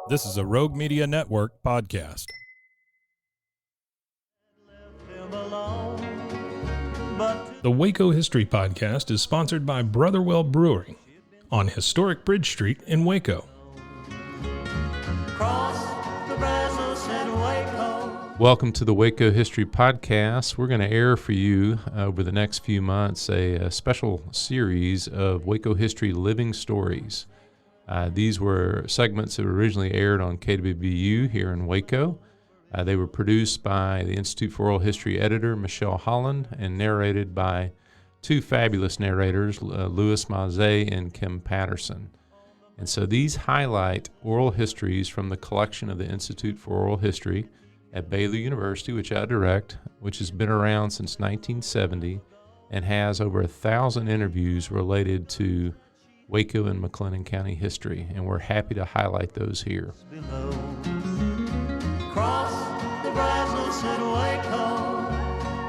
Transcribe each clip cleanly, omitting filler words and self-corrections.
This is a Rogue Media Network podcast. The Waco History Podcast is sponsored by Brotherwell Brewing on historic Bridge Street in Waco. Welcome to the Waco History Podcast. We're going to air for you over the next few months a special series of Waco History Living Stories. These were segments that were originally aired on KWBU here in Waco. They were produced by the Institute for Oral History editor, Michelle Holland, and narrated by two fabulous narrators, Louis Maze and Kim Patterson. And so these highlight oral histories from the collection of the Institute for Oral History at Baylor University, which I direct, which has been around since 1970 and has over 1,000 interviews related to Waco and McLennan County history, and we're happy to highlight those here. Cross the Brazos at Waco,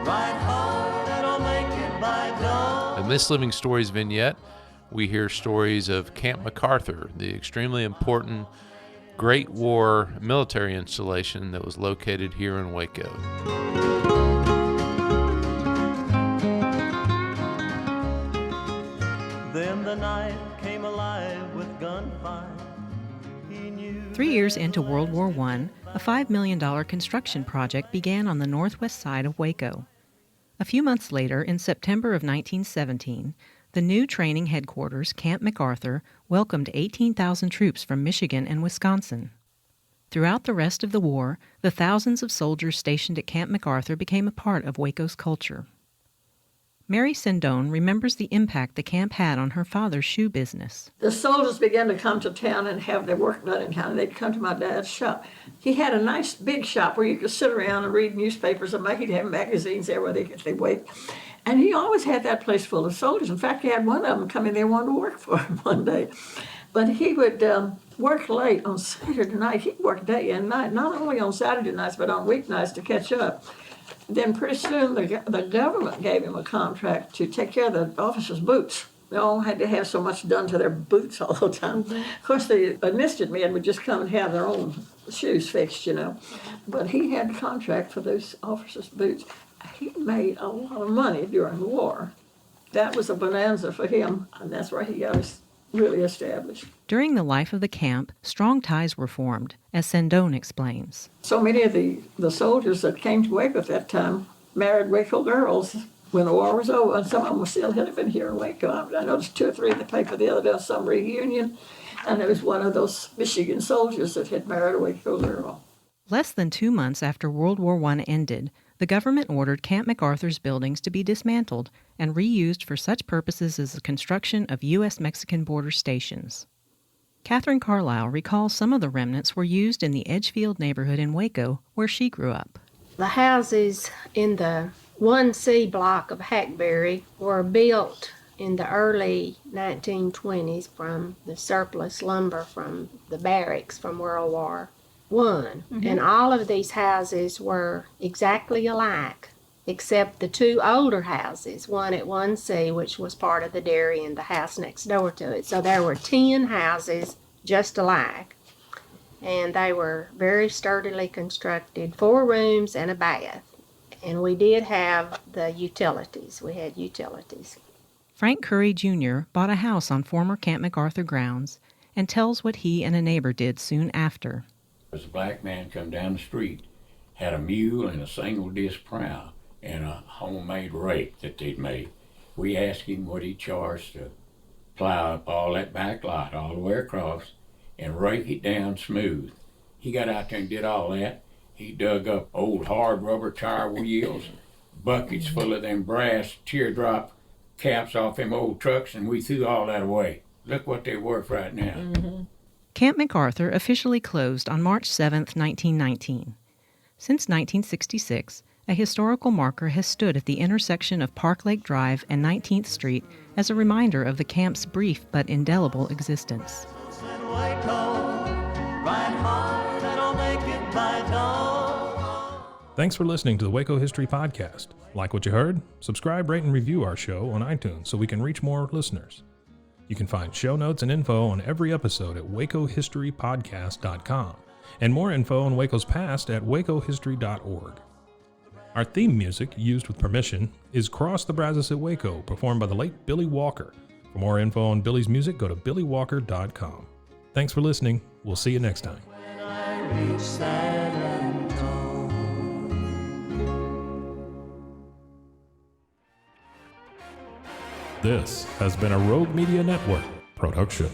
ride hard and I'll make it by dawn. In this Living Stories vignette, we hear stories of Camp MacArthur, the extremely important Great War military installation that was located here in Waco. Then the night came alive with gunfire. 3 years into World War I, a $5 million construction project began on the northwest side of Waco. A few months later, in September of 1917, the new training headquarters, Camp MacArthur, welcomed 18,000 troops from Michigan and Wisconsin. Throughout the rest of the war, the thousands of soldiers stationed at Camp MacArthur became a part of Waco's culture. Mary Sendón remembers the impact the camp had on her father's shoe business. The soldiers began to come to town and have their work done in town. They'd come to my dad's shop. He had a nice big shop where you could sit around and read newspapers, and he'd have magazines there where they wait. And he always had that place full of soldiers. In fact, he had one of them come in there wanting to work for him one day. But he would work late on Saturday night. He'd work day and night, not only on Saturday nights, but on weeknights to catch up. Then pretty soon the government gave him a contract to take care of the officers' boots. They all had to have so much done to their boots all the time. Of course, the enlisted men would just come and have their own shoes fixed, you know. But he had the contract for those officers' boots. He made a lot of money during the war. That was a bonanza for him, and that's where he got us really established. During the life of the camp, strong ties were formed, as Sendón explains. So many of the soldiers that came to Waco at that time married Waco girls when the war was over, and some of them still living here in Waco. I noticed 2 or 3 in the paper the other day on some reunion, and there was one of those Michigan soldiers that had married a Waco girl. Less than 2 months after World War I ended, the government ordered Camp MacArthur's buildings to be dismantled and reused for such purposes as the construction of U.S.-Mexican border stations. Catherine Carlisle recalls some of the remnants were used in the Edgefield neighborhood in Waco, where she grew up. The houses in the 1C block of Hackberry were built in the early 1920s from the surplus lumber from the barracks from World War I. And all of these houses were exactly alike, except the 2 older houses, one at 1C, which was part of the dairy, and the house next door to it. So there were 10 houses just alike, and they were very sturdily constructed, 4 rooms and a bath. And we did have the utilities. We had utilities. Frank Curry Jr. bought a house on former Camp MacArthur grounds and tells what he and a neighbor did soon after. A black man come down the street, had a mule and a single disc plow and a homemade rake that they'd made. We asked him what he charged to plow up all that back lot all the way across and rake it down smooth. He got out there and did all that. He dug up old hard rubber tire wheels, buckets full of them brass teardrop caps off them old trucks, and we threw all that away. Look what they're worth right now. Camp MacArthur officially closed on March 7, 1919. Since 1966, a historical marker has stood at the intersection of Park Lake Drive and 19th Street as a reminder of the camp's brief but indelible existence. Thanks for listening to the Waco History Podcast. Like what you heard? Subscribe, rate, and review our show on iTunes so we can reach more listeners. You can find show notes and info on every episode at wacohistorypodcast.com, and more info on Waco's past at wacohistory.org. Our theme music, used with permission, is Cross the Brazos at Waco, performed by the late Billy Walker. For more info on Billy's music, go to billywalker.com. Thanks for listening. We'll see you next time. When I reach San Antonio. This has been a Rogue Media Network production.